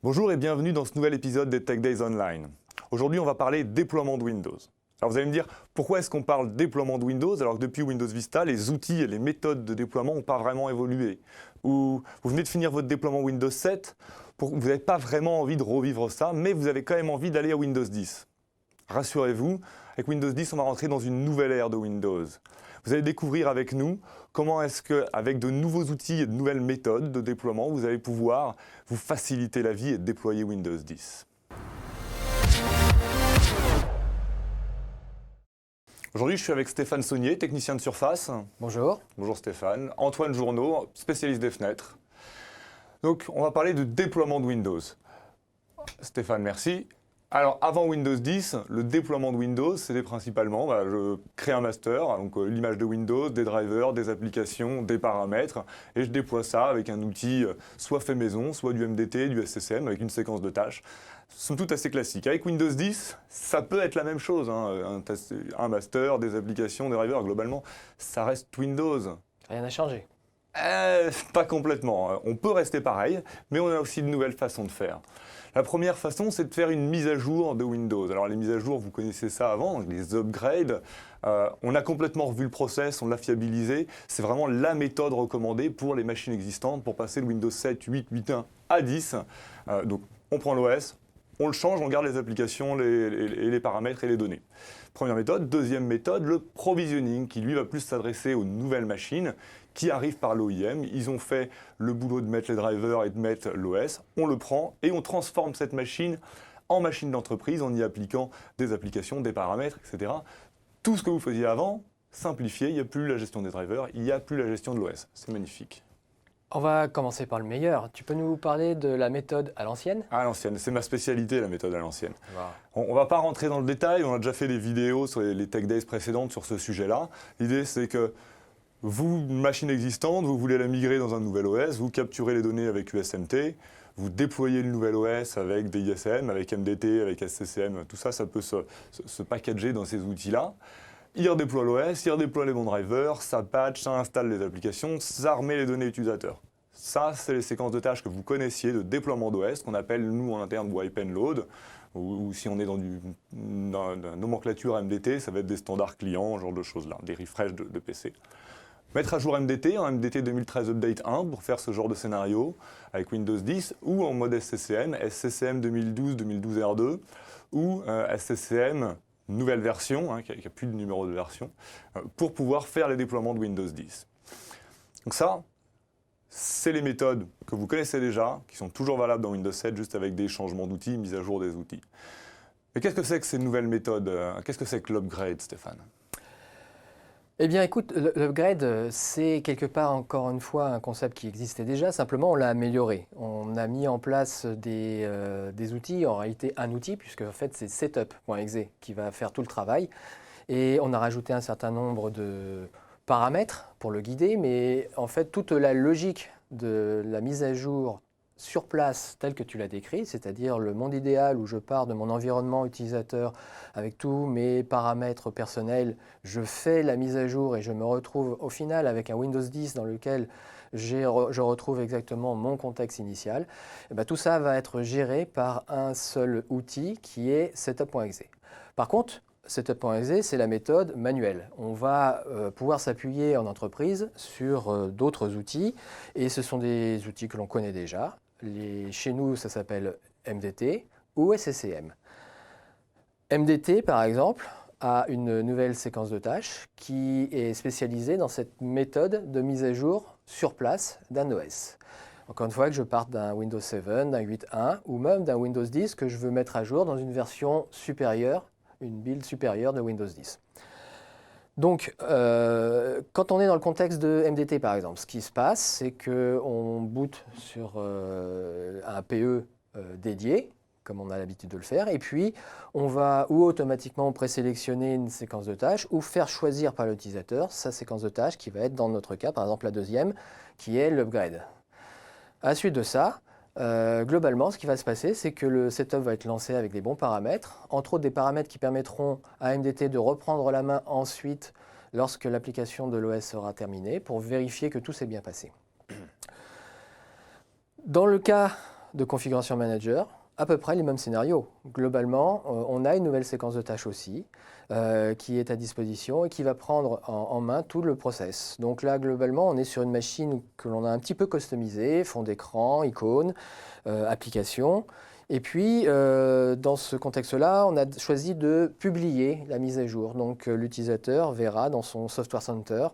Bonjour et bienvenue dans ce nouvel épisode des Tech Days Online. Aujourd'hui, on va parler déploiement de Windows. Alors vous allez me dire, pourquoi est-ce qu'on parle déploiement de Windows alors que depuis Windows Vista, les outils et les méthodes de déploiement n'ont pas vraiment évolué? Ou vous venez de finir votre déploiement Windows 7, vous n'avez pas vraiment envie de revivre ça, mais vous avez quand même envie d'aller à Windows 10. Rassurez-vous, avec Windows 10, on va rentrer dans une nouvelle ère de Windows. Vous allez découvrir avec nous comment est-ce qu'avec de nouveaux outils et de nouvelles méthodes de déploiement, vous allez pouvoir vous faciliter la vie et déployer Windows 10. Aujourd'hui, je suis avec Stéphane Saunier, technicien de surface. Bonjour. Bonjour Stéphane. Antoine Journeau, spécialiste des fenêtres. Donc, on va parler de déploiement de Windows. Stéphane, merci. Alors, avant Windows 10, le déploiement de Windows, c'était principalement, je crée un master, donc l'image de Windows, des drivers, des applications, des paramètres, et je déploie ça avec un outil soit fait maison, soit du MDT, du SCCM, avec une séquence de tâches. Somme toute assez classique. Avec Windows 10, ça peut être la même chose, hein, un master, des applications, des drivers, globalement, ça reste Windows. Rien n'a changé. Pas complètement. On peut rester pareil, mais on a aussi de nouvelles façons de faire. La première façon, c'est de faire une mise à jour de Windows. Alors les mises à jour, vous connaissez ça avant, donc les upgrades. On a complètement revu le process, on l'a fiabilisé. C'est vraiment la méthode recommandée pour les machines existantes pour passer de Windows 7, 8, 8.1 à 10. Donc on prend l'OS, on le change, on garde les applications, les paramètres et les données. Première méthode. Deuxième méthode, le provisioning, qui lui va plus s'adresser aux nouvelles machines qui arrivent par l'OEM. Ils ont fait le boulot de mettre les drivers et de mettre l'OS. On le prend et on transforme cette machine en machine d'entreprise en y appliquant des applications, des paramètres, etc. Tout ce que vous faisiez avant, simplifié, il n'y a plus la gestion des drivers, il n'y a plus la gestion de l'OS. C'est magnifique. On va commencer par le meilleur. Tu peux nous parler de la méthode à l'ancienne? À l'ancienne, c'est ma spécialité, la méthode à l'ancienne. Wow. On ne va pas rentrer dans le détail, on a déjà fait des vidéos sur les Tech Days précédentes sur ce sujet-là. L'idée, c'est que vous, une machine existante, vous voulez la migrer dans un nouvel OS, vous capturez les données avec USMT, vous déployez le nouvel OS avec des ISM, avec MDT, avec SCCM, tout ça, ça peut se packager dans ces outils-là. Il redéploie l'OS, il redéploie les bons drivers, ça patch, ça installe les applications, ça remet les données utilisateurs. Ça, c'est les séquences de tâches que vous connaissiez de déploiement d'OS, qu'on appelle, nous, en interne, wipe and load, ou si on est dans une nomenclature MDT, ça va être des standards clients, ce genre de choses-là, des refresh de PC. Mettre à jour MDT, en MDT 2013 Update 1 pour faire ce genre de scénario avec Windows 10 ou en mode SCCM, SCCM 2012 R2 ou SCCM nouvelle version, qui n'a plus de numéro de version, pour pouvoir faire les déploiements de Windows 10. Donc ça, c'est les méthodes que vous connaissez déjà, qui sont toujours valables dans Windows 7, juste avec des changements d'outils, mise à jour des outils. Mais qu'est-ce que c'est que ces nouvelles méthodes? Qu'est-ce que c'est que l'upgrade, Stéphane? Eh bien, écoute, l'upgrade, c'est quelque part, encore une fois, un concept qui existait déjà. Simplement, on l'a amélioré. On a mis en place des outils, en réalité un outil, puisque en fait, c'est setup.exe qui va faire tout le travail. Et on a rajouté un certain nombre de paramètres pour le guider, mais en fait, toute la logique de la mise à jour sur place, telle que tu l'as décrit, c'est-à-dire le monde idéal où je pars de mon environnement utilisateur avec tous mes paramètres personnels, je fais la mise à jour et je me retrouve au final avec un Windows 10 dans lequel je retrouve exactement mon contexte initial. Et bien, tout ça va être géré par un seul outil qui est setup.exe. Par contre, setup.exe, c'est la méthode manuelle. On va pouvoir s'appuyer en entreprise sur d'autres outils et ce sont des outils que l'on connaît déjà. Chez nous, ça s'appelle MDT ou SCCM. MDT, par exemple, a une nouvelle séquence de tâches qui est spécialisée dans cette méthode de mise à jour sur place d'un OS. Encore une fois, que je parte d'un Windows 7, d'un 8.1 ou même d'un Windows 10 que je veux mettre à jour dans une version supérieure, une build supérieure de Windows 10. Donc, quand on est dans le contexte de MDT, par exemple, ce qui se passe, c'est qu'on boot sur un PE dédié, comme on a l'habitude de le faire, et puis on va ou automatiquement présélectionner une séquence de tâches ou faire choisir par l'utilisateur sa séquence de tâches qui va être, dans notre cas, par exemple la deuxième, qui est l'upgrade. À la suite de ça, globalement, ce qui va se passer, c'est que le setup va être lancé avec des bons paramètres, entre autres des paramètres qui permettront à MDT de reprendre la main ensuite lorsque l'application de l'OS sera terminée pour vérifier que tout s'est bien passé. Dans le cas de configuration manager, à peu près les mêmes scénarios. Globalement, on a une nouvelle séquence de tâches aussi qui est à disposition et qui va prendre en main tout le process. Donc là, globalement, on est sur une machine que l'on a un petit peu customisée, fond d'écran, icônes, applications. Et puis, dans ce contexte-là, on a choisi de publier la mise à jour. Donc, l'utilisateur verra dans son Software Center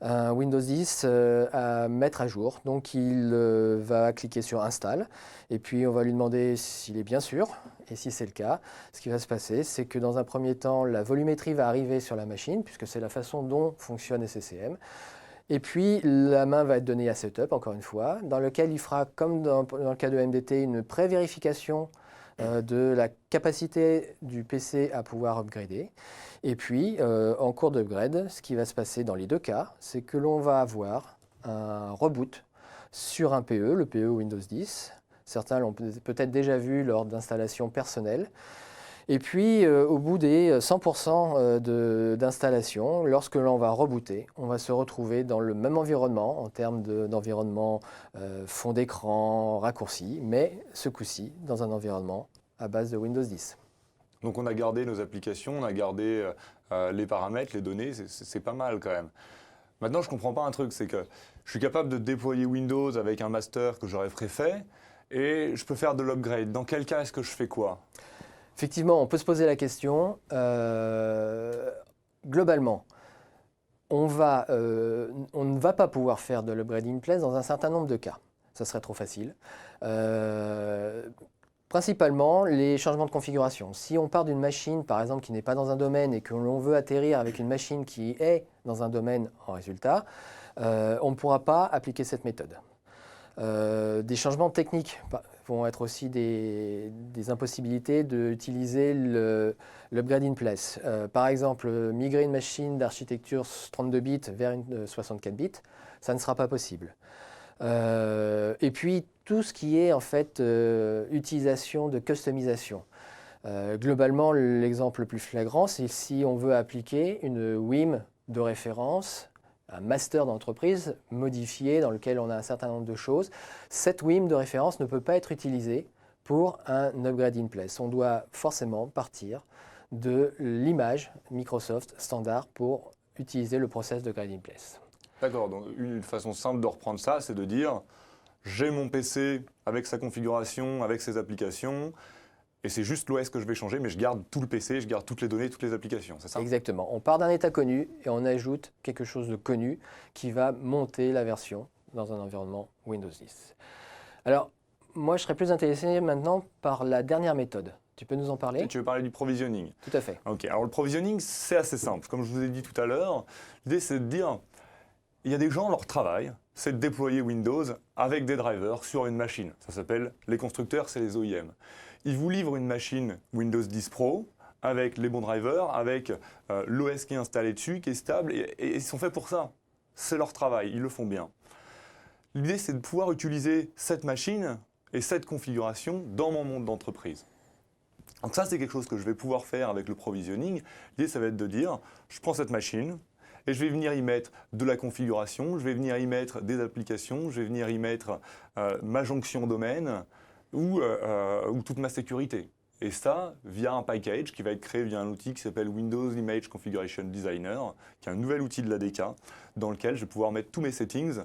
un Windows 10 à mettre à jour. Donc, il va cliquer sur Install. Et puis, on va lui demander s'il est bien sûr. Et si c'est le cas, ce qui va se passer, c'est que dans un premier temps, la volumétrie va arriver sur la machine, puisque c'est la façon dont fonctionne SCCM. Et puis, la main va être donnée à Setup, encore une fois, dans lequel il fera, comme dans le cas de MDT, une pré-vérification de la capacité du PC à pouvoir upgrader. Et puis, en cours d'upgrade, ce qui va se passer dans les deux cas, c'est que l'on va avoir un reboot sur un PE, le PE Windows 10. Certains l'ont peut-être déjà vu lors d'installations personnelles. Et puis, au bout des 100% d'installation, lorsque l'on va rebooter, on va se retrouver dans le même environnement en termes d'environnement fond d'écran, raccourci, mais ce coup-ci dans un environnement à base de Windows 10. Donc on a gardé nos applications, on a gardé les paramètres, les données, c'est pas mal quand même. Maintenant, je ne comprends pas un truc, c'est que je suis capable de déployer Windows avec un master que j'aurais préfet et je peux faire de l'upgrade. Dans quel cas est-ce que je fais quoi ? Effectivement, on peut se poser la question. Globalement, on ne va pas pouvoir faire de l'upgrade in place dans un certain nombre de cas. Ça serait trop facile. Principalement, les changements de configuration. Si on part d'une machine, par exemple, qui n'est pas dans un domaine et que l'on veut atterrir avec une machine qui est dans un domaine en résultat, on ne pourra pas appliquer cette méthode. Des changements techniques vont être aussi des impossibilités d'utiliser l'upgrade in place. Par exemple, migrer une machine d'architecture 32 bits vers une 64 bits, ça ne sera pas possible. Et puis, tout ce qui est en fait utilisation de customisation. Globalement, l'exemple le plus flagrant, c'est si on veut appliquer une WIM de référence, un master d'entreprise modifié dans lequel on a un certain nombre de choses. Cette WIM de référence ne peut pas être utilisée pour un upgrade in place. On doit forcément partir de l'image Microsoft standard pour utiliser le process de upgrade in place. D'accord, donc une façon simple de reprendre ça, c'est de dire j'ai mon PC avec sa configuration, avec ses applications, et c'est juste l'OS que je vais changer, mais je garde tout le PC, je garde toutes les données, toutes les applications, c'est ça ? Exactement. On part d'un état connu et on ajoute quelque chose de connu qui va monter la version dans un environnement Windows 10. Alors, moi, je serais plus intéressé maintenant par la dernière méthode. Tu peux nous en parler ? Tu veux parler du provisioning ? Tout à fait. Ok, alors le provisioning, c'est assez simple. Comme je vous ai dit tout à l'heure, l'idée c'est de dire, il y a des gens, leur travail, c'est de déployer Windows avec des drivers sur une machine. Ça s'appelle, les constructeurs, c'est les OEM. Ils vous livrent une machine Windows 10 Pro avec les bons drivers, avec l'OS qui est installé dessus, qui est stable, et ils sont faits pour ça. C'est leur travail, ils le font bien. L'idée, c'est de pouvoir utiliser cette machine et cette configuration dans mon monde d'entreprise. Donc ça, c'est quelque chose que je vais pouvoir faire avec le provisioning. L'idée, ça va être de dire, je prends cette machine, et je vais venir y mettre de la configuration, je vais venir y mettre des applications, je vais venir y mettre ma jonction domaine ou toute ma sécurité. Et ça, via un package qui va être créé via un outil qui s'appelle Windows Image Configuration Designer, qui est un nouvel outil de l'ADK, dans lequel je vais pouvoir mettre tous mes settings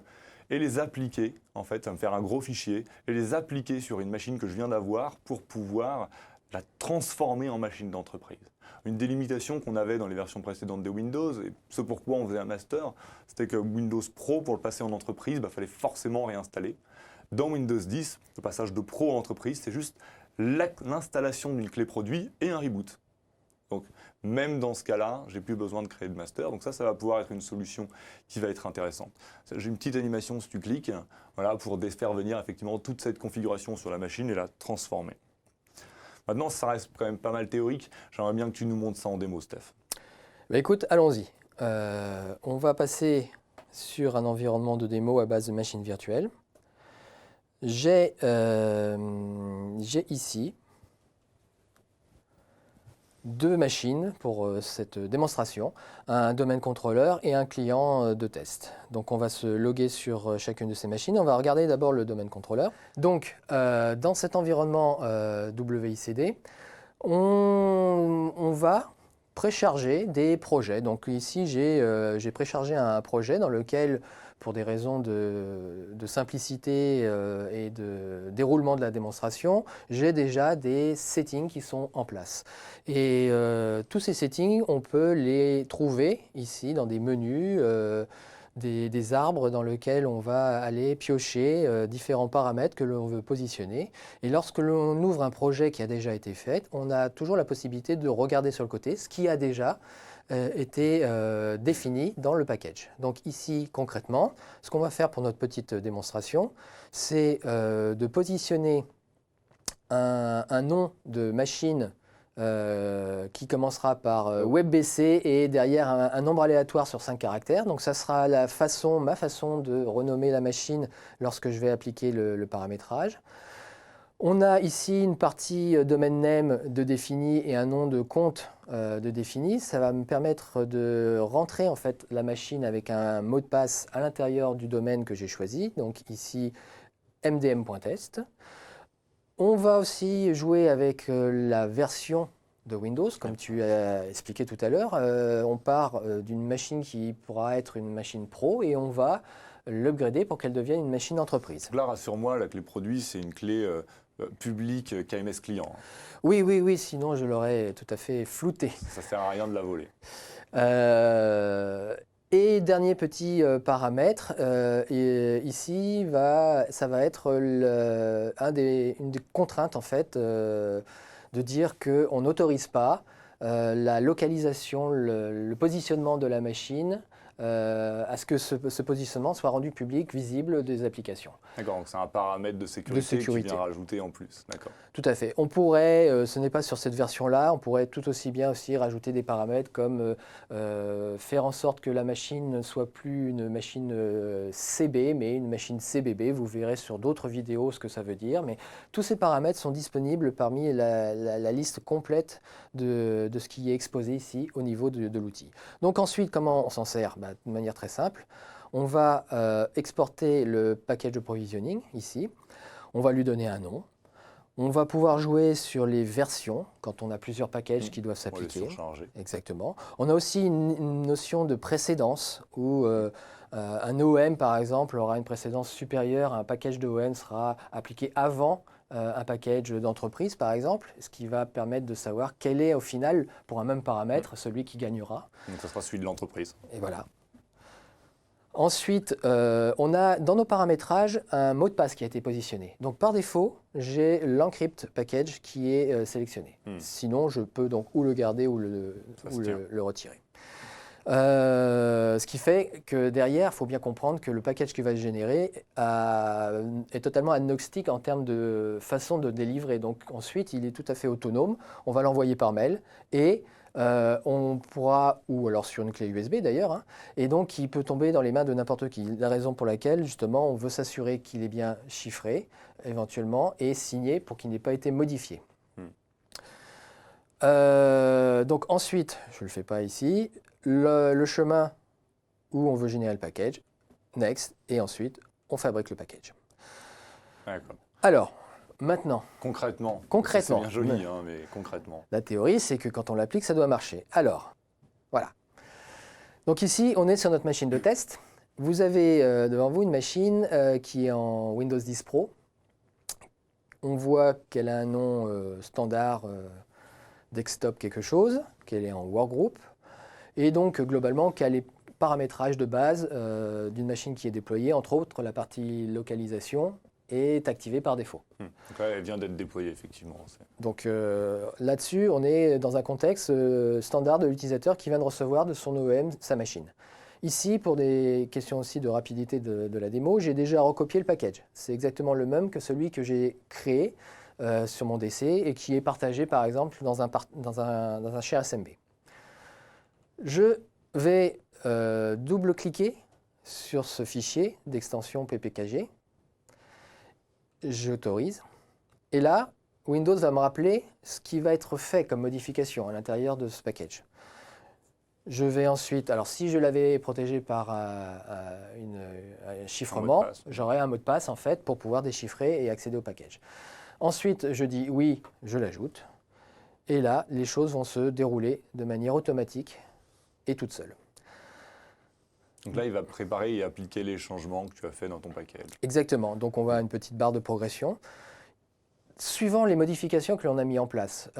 et les appliquer. En fait, ça va me faire un gros fichier, et les appliquer sur une machine que je viens d'avoir pour pouvoir la transformer en machine d'entreprise. Une des limitations qu'on avait dans les versions précédentes de Windows, et ce pourquoi on faisait un master, c'était que Windows Pro, pour le passer en entreprise, il fallait forcément réinstaller. Dans Windows 10, le passage de Pro en entreprise, c'est juste l'installation d'une clé produit et un reboot. Donc, même dans ce cas-là, j'ai plus besoin de créer de master. Donc ça va pouvoir être une solution qui va être intéressante. J'ai une petite animation si tu cliques, voilà, pour faire venir effectivement toute cette configuration sur la machine et la transformer. Maintenant, ça reste quand même pas mal théorique. J'aimerais bien que tu nous montres ça en démo, Steph. Bah écoute, allons-y. On va passer sur un environnement de démo à base de machines virtuelles. J'ai ici deux machines pour cette démonstration, un domaine contrôleur et un client de test. Donc on va se loguer sur chacune de ces machines. On va regarder d'abord le domaine contrôleur. Donc dans cet environnement WICD, on va précharger des projets. Donc ici j'ai préchargé un projet dans lequel, pour des raisons de simplicité et de déroulement de la démonstration, j'ai déjà des settings qui sont en place. Et tous ces settings, on peut les trouver ici dans des menus, des arbres dans lesquels on va aller piocher différents paramètres que l'on veut positionner. Et lorsque l'on ouvre un projet qui a déjà été fait, on a toujours la possibilité de regarder sur le côté ce qui a déjà été défini dans le package. Donc ici, concrètement, ce qu'on va faire pour notre petite démonstration, c'est de positionner un nom de machine qui commencera par WebBC et derrière un nombre aléatoire sur 5 caractères. Donc ça sera ma façon de renommer la machine lorsque je vais appliquer le paramétrage. On a ici une partie domaine name de défini et un nom de compte de défini. Ça va me permettre de rentrer en fait la machine avec un mot de passe à l'intérieur du domaine que j'ai choisi. Donc ici mdm.test. On va aussi jouer avec la version de Windows, comme tu as expliqué tout à l'heure. On part d'une machine qui pourra être une machine pro et on va l'upgrader pour qu'elle devienne une machine entreprise. Donc là, rassure-moi, la clé produit, c'est une clé publique KMS client. Oui, sinon je l'aurais tout à fait flouté. Ça ne sert à rien de la voler. Et dernier petit paramètre, ici, ça va être une des contraintes en fait, de dire qu'on n'autorise pas la localisation, le positionnement de la machine à ce que ce positionnement soit rendu public, visible des applications. D'accord, donc c'est un paramètre de sécurité qui vient rajouter en plus. D'accord. Tout à fait. On pourrait, ce n'est pas sur cette version-là, on pourrait tout aussi bien aussi rajouter des paramètres comme faire en sorte que la machine ne soit plus une machine CB, mais une machine CBB. Vous verrez sur d'autres vidéos ce que ça veut dire. Mais tous ces paramètres sont disponibles parmi la liste complète de ce qui est exposé ici au niveau de l'outil. Donc ensuite, comment on s'en sert? De manière très simple. On va exporter le package de provisioning ici. On va lui donner un nom. On va pouvoir jouer sur les versions quand on a plusieurs packages qui doivent s'appliquer. On va les surcharger. Exactement. On a aussi une notion de précédence où un OM, par exemple, aura une précédence supérieure. Un package de OM sera appliqué avant un package d'entreprise, par exemple, ce qui va permettre de savoir quel est, au final, pour un même paramètre, celui qui gagnera. Donc ça sera celui de l'entreprise. Et voilà. Ensuite, on a dans nos paramétrages un mot de passe qui a été positionné. Donc par défaut, j'ai l'encrypt package qui est sélectionné. Sinon, je peux donc ou le garder ou le retirer. Ce qui fait que derrière, il faut bien comprendre que le package qui va se générer est totalement agnostique en termes de façon de délivrer. Donc ensuite, il est tout à fait autonome. On va l'envoyer par mail et on pourra, ou alors sur une clé USB d'ailleurs, hein, et donc il peut tomber dans les mains de n'importe qui. La raison pour laquelle justement on veut s'assurer qu'il est bien chiffré éventuellement et signé pour qu'il n'ait pas été modifié. Donc ensuite, je ne le fais pas ici, le chemin où on veut générer le package, next, et ensuite on fabrique le package. D'accord. Alors, maintenant. Concrètement. C'est bien joli, hein, mais concrètement. La théorie, c'est que quand on l'applique, ça doit marcher. Alors, voilà. Donc ici, on est sur notre machine de test. Vous avez devant vous une machine qui est en Windows 10 Pro. On voit qu'elle a un nom standard desktop quelque chose, qu'elle est en workgroup, et donc globalement qu'elle est paramétrage de base d'une machine qui est déployée, entre autres la partie localisation est activée par défaut. Donc là, elle vient d'être déployée, effectivement. Donc là-dessus, on est dans un contexte standard de l'utilisateur qui vient de recevoir de son OEM sa machine. Ici, pour des questions aussi de rapidité de la démo, j'ai déjà recopié le package. C'est exactement le même que celui que j'ai créé sur mon DC et qui est partagé, par exemple, dans un share SMB. Je vais double-cliquer sur ce fichier d'extension PPKG. J'autorise. Et là, Windows va me rappeler ce qui va être fait comme modification à l'intérieur de ce package. Je vais ensuite, alors si je l'avais protégé par un chiffrement, j'aurais un mot de passe en fait pour pouvoir déchiffrer et accéder au package. Ensuite, je dis oui, je l'ajoute. Et là, les choses vont se dérouler de manière automatique et toute seule. Donc là, il va préparer et appliquer les changements que tu as fait dans ton package. Exactement. Donc on va à une petite barre de progression. Suivant les modifications que l'on a mis en place,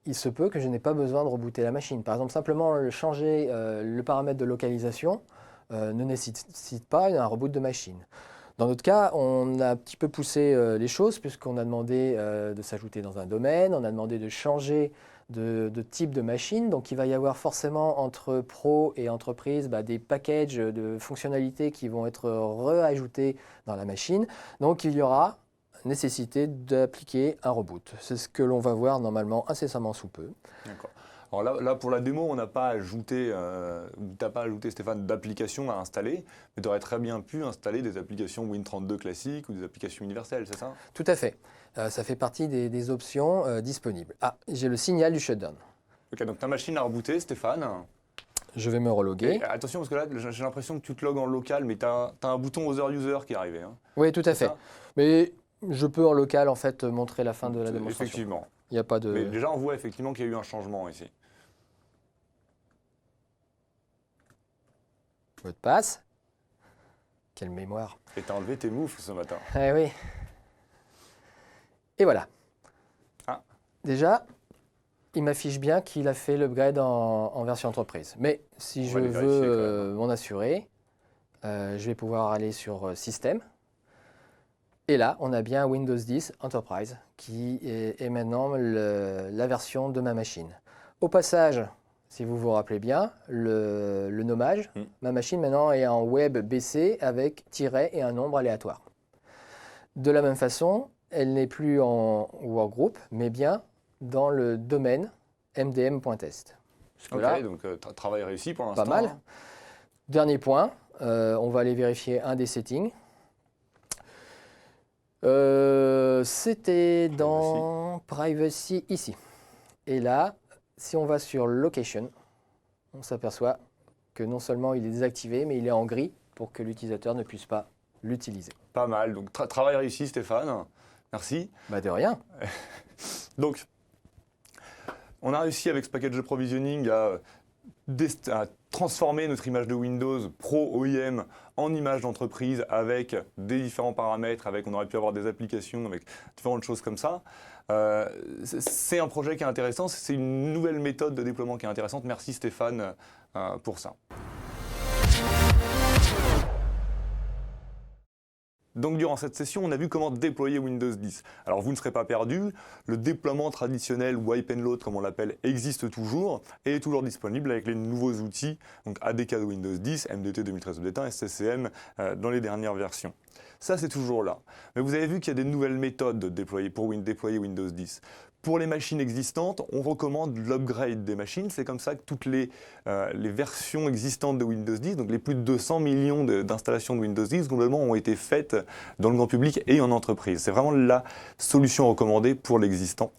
il se peut que je n'ai pas besoin de rebooter la machine. Par exemple, simplement changer le paramètre de localisation ne nécessite pas un reboot de machine. Dans notre cas, on a un petit peu poussé les choses puisqu'on a demandé de s'ajouter dans un domaine, on a demandé de changer de type de machine. Donc il va y avoir forcément entre pro et entreprise des packages de fonctionnalités qui vont être réajoutés dans la machine. Donc il y aura nécessité d'appliquer un reboot. C'est ce que l'on va voir normalement incessamment sous peu. D'accord. Alors là, pour la démo, on n'a pas ajouté, t'as pas ajouté, Stéphane, d'applications à installer, mais tu aurais très bien pu installer des applications Win32 classiques ou des applications universelles, c'est ça? Tout à fait. Ça fait partie des options disponibles. Ah, j'ai le signal du shutdown. Ok, donc ta machine a rebooté, Stéphane. Je vais me reloguer. Et attention, parce que là, j'ai l'impression que tu te logs en local, mais tu as un bouton Other User qui est arrivé. Hein. Oui, tout à fait. Ça Mais je peux en local en fait montrer la fin de la démonstration. Effectivement. Il n'y a pas de... Mais déjà, on voit effectivement qu'il y a eu un changement ici. Mot de passe. Quelle mémoire. Et tu as enlevé tes moufles ce matin. Eh oui. Et voilà. Ah. Déjà, il m'affiche bien qu'il a fait l'upgrade en version entreprise. Mais si je veux m'en assurer, je vais pouvoir aller sur Système. Et là, on a bien Windows 10 Enterprise qui est maintenant la version de ma machine. Au passage, si vous vous rappelez bien, le nommage, ma machine maintenant est en web BC avec tiret et un nombre aléatoire. De la même façon, elle n'est plus en workgroup, mais bien dans le domaine mdm.test. Ok, donc travail réussi pour l'instant. Pas mal. Dernier point, on va aller vérifier un des settings. C'était dans Privacy ici. Et là, si on va sur Location, on s'aperçoit que non seulement il est désactivé, mais il est en gris pour que l'utilisateur ne puisse pas l'utiliser. Pas mal. Donc travail réussi, Stéphane. Merci. De rien. Donc, on a réussi avec ce package de provisioning à transformer notre image de Windows Pro OEM en image d'entreprise avec des différents paramètres, on aurait pu avoir des applications, avec différentes choses comme ça. C'est un projet qui est intéressant, c'est une nouvelle méthode de déploiement qui est intéressante. Merci Stéphane pour ça. Donc durant cette session, on a vu comment déployer Windows 10. Alors vous ne serez pas perdus, le déploiement traditionnel wipe and load comme on l'appelle existe toujours et est toujours disponible avec les nouveaux outils, donc ADK de Windows 10, MDT 2013 Update 1, SCCM dans les dernières versions. Ça c'est toujours là. Mais vous avez vu qu'il y a des nouvelles méthodes de déployer déployer Windows 10. Pour les machines existantes, on recommande l'upgrade des machines. C'est comme ça que toutes les versions existantes de Windows 10, donc les plus de 200 millions d'installations de Windows 10, globalement, ont été faites dans le grand public et en entreprise. C'est vraiment la solution recommandée pour l'existant.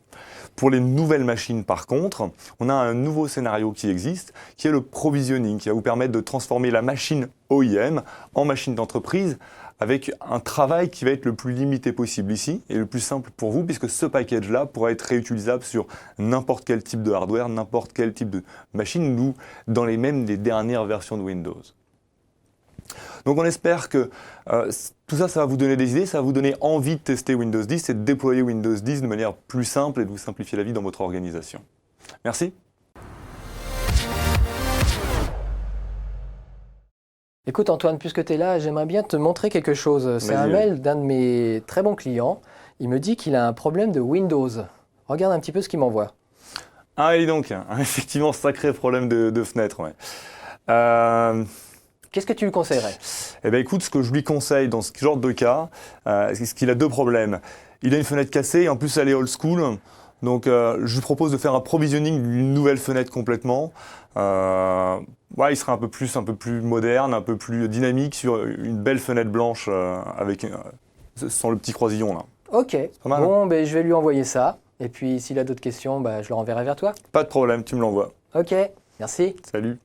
Pour les nouvelles machines, par contre, on a un nouveau scénario qui existe, qui est le provisioning, qui va vous permettre de transformer la machine OEM en machine d'entreprise, avec un travail qui va être le plus limité possible ici et le plus simple pour vous, puisque ce package-là pourra être réutilisable sur n'importe quel type de hardware, n'importe quel type de machine, ou dans les dernières versions de Windows. Donc on espère que tout ça, ça va vous donner des idées, ça va vous donner envie de tester Windows 10 et de déployer Windows 10 de manière plus simple et de vous simplifier la vie dans votre organisation. Merci. Écoute Antoine, puisque tu es là, j'aimerais bien te montrer quelque chose. C'est un mail d'un de mes très bons clients. Il me dit qu'il a un problème de Windows. Regarde un petit peu ce qu'il m'envoie. Ah et donc, effectivement, sacré problème de fenêtre. Ouais. Qu'est-ce que tu lui conseillerais? Eh bien écoute, ce que je lui conseille dans ce genre de cas, c'est qu'il a deux problèmes. Il a une fenêtre cassée et en plus elle est old school. Donc je lui propose de faire un provisioning d'une nouvelle fenêtre complètement. Il sera un peu plus moderne, un peu plus dynamique sur une belle fenêtre blanche sans le petit croisillon là. Ok. pas mal. Bon, ben, je vais lui envoyer ça. Et puis, s'il a d'autres questions, je le renverrai vers toi. Pas de problème, tu me l'envoies. Ok, merci. Salut.